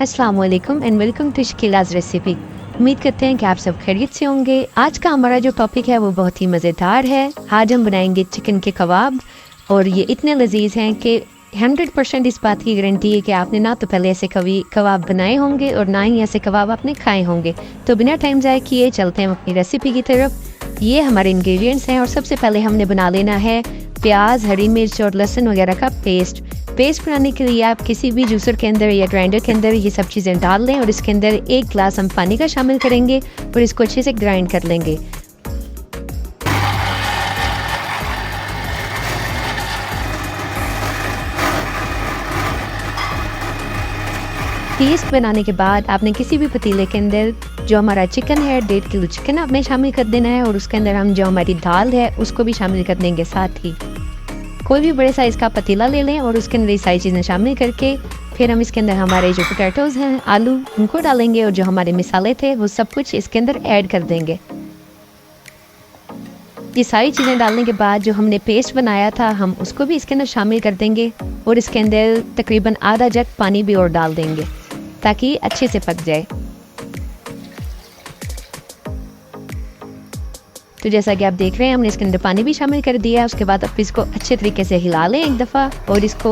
अस्सलाम वालेकुम and welcome to शकीलाज़ recipe. उम्मीद करते हैं कि आप सब खैरियत से होंगे। आज का हमारा जो टॉपिक है वो बहुत ही मज़ेदार है। आज हम बनाएंगे चिकन के कबाब और ये इतने लजीज हैं कि 100% इस बात की गारंटी है कि आपने ना तो पहले ऐसे कभी कबाब बनाए होंगे और ना ही ऐसे कबाब आपने खाए होंगे। तो बिना टाइम ज़ाय किए चलते हैं अपनी रेसिपी की तरफ। ये हमारे इंग्रेडिएंट्स हैं और सबसे पहले हमने बना लेना है प्याज, हरी मिर्च और लहसुन वगैरह का पेस्ट। बनाने के लिए आप किसी भी जूसर के अंदर या ग्राइंडर के अंदर ये सब चीज़ें डाल लें और इसके अंदर 1 गिलास हम पानी का शामिल करेंगे और इसको अच्छे से ग्राइंड कर लेंगे। पेस्ट बनाने के बाद आपने किसी भी पतीले के अंदर जो हमारा चिकन है 1.5 किलो चिकन आपने शामिल कर देना है और उसके अंदर हम जो हमारी दाल है उसको भी शामिल कर देंगे। साथ ही कोई भी बड़े साइज़ का पतीला ले लें और उसके अंदर ये सारी चीज़ें शामिल करके फिर हम इसके अंदर हमारे जो पोटैटोज़ हैं, आलू, उनको डालेंगे और जो हमारे मसाले थे वो सब कुछ इसके अंदर ऐड कर देंगे। ये सारी चीज़ें डालने के बाद जो हमने पेस्ट बनाया था हम उसको भी इसके अंदर शामिल कर देंगे और इसके अंदर तकरीबन आधा जग पानी भी और डाल देंगे ताकि अच्छे से पक जाए। तो जैसा कि आप देख रहे हैं हमने इसके अंदर पानी भी शामिल कर दिया है। उसके बाद आप इसको अच्छे तरीके से हिला लें एक दफ़ा और इसको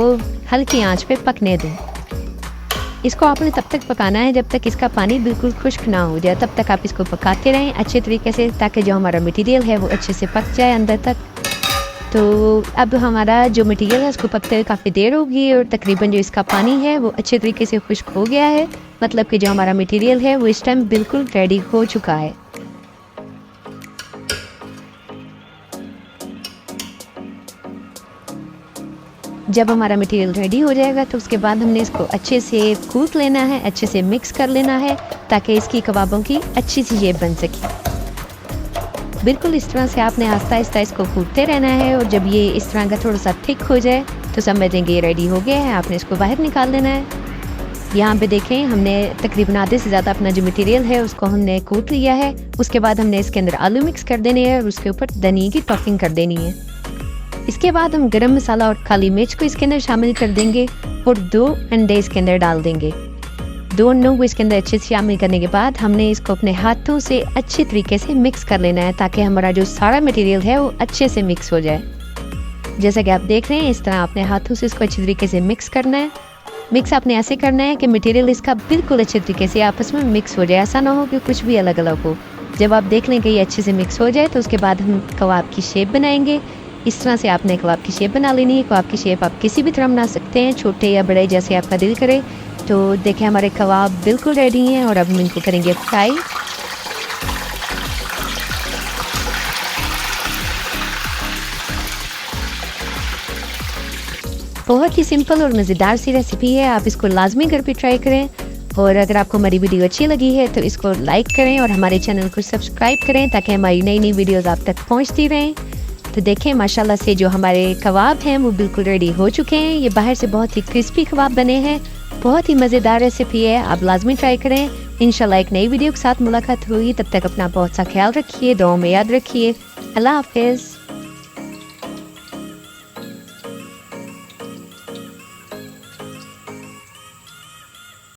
हल्की आंच पे पकने दें। इसको आपने तब तक पकाना है जब तक इसका पानी बिल्कुल खुश्क ना हो जाए। तब तक आप इसको पकाते रहें अच्छे तरीके से ताकि जो हमारा मटेरियल है वो अच्छे से पक जाए अंदर तक। तो अब हमारा जो मटेरियल है उसको पकते हुए काफ़ी देर होगी और तकरीबन जो इसका पानी है वो अच्छे तरीके से खुश्क हो गया है। मतलब कि जो हमारा मटेरियल है वो इस टाइम बिल्कुल रेडी हो चुका है। जब हमारा मटेरियल रेडी हो जाएगा तो उसके बाद हमने इसको अच्छे से कूट लेना है, अच्छे से मिक्स कर लेना है ताकि इसकी कबाबों की अच्छी सी शेप बन सके। बिल्कुल इस तरह से आपने आहिस्ता आहिस्ता इसको कूटते रहना है और जब ये इस तरह का थोड़ा सा थिक हो जाए तो समझेंगे ये रेडी हो गया है। आपने इसको बाहर निकाल देना है। यहाँ पे देखें हमने तकरीबन आधे से ज़्यादा अपना जो मटेरियल है उसको हमने कूट लिया है। उसके बाद हमने इसके अंदर आलू मिक्स कर देने हैं और उसके ऊपर धनिया की टॉपिंग कर देनी है। इसके बाद हम गरम मसाला और काली मिर्च को इसके अंदर शामिल कर देंगे और 2 अंडे इसके अंदर डाल देंगे। 2 अंडों को इसके अंदर अच्छे से शामिल करने के बाद हमने इसको अपने हाथों से अच्छे तरीके से मिक्स कर लेना है ताकि हमारा जो सारा मटेरियल है वो अच्छे से मिक्स हो जाए। जैसा कि आप देख रहे हैं इस तरह अपने हाथों से इसको अच्छे तरीके से मिक्स करना है। मिक्स आपने ऐसे करना है कि मटेरियल इसका बिल्कुल अच्छे तरीके से आपस में मिक्स हो जाए। ऐसा ना हो कि कुछ भी अलग अलग हो। जब आप देख लें कि ये अच्छे से मिक्स हो जाए तो उसके बाद हम कबाब की शेप बनाएंगे। इस तरह से आपने कबाब की शेप बना लेनी है। कबाब की शेप आप किसी भी तरह बना सकते हैं, छोटे या बड़े जैसे आपका दिल करे। तो देखें हमारे कबाब बिल्कुल रेडी हैं और अब हम इनको करेंगे फ्राई। बहुत ही सिंपल और मज़ेदार सी रेसिपी है। आप इसको लाजमी घर पे ट्राई करें और अगर आपको हमारी वीडियो अच्छी लगी है तो इसको लाइक करें और हमारे चैनल को सब्सक्राइब करें ताकि हमारी नई नई वीडियोज़ आप तक पहुँचती रहें। तो देखें माशाल्लाह से जो हमारे कबाब हैं वो बिल्कुल रेडी हो चुके हैं। ये बाहर से बहुत ही क्रिस्पी कबाब बने हैं। बहुत ही मज़ेदार रेसिपी है, आप लाजमी ट्राई करें। इंशाल्लाह एक नई वीडियो के साथ मुलाकात होगी। तब तक अपना बहुत सा ख्याल रखिए, दुआ में याद रखिए। अल्लाह हाफिज़।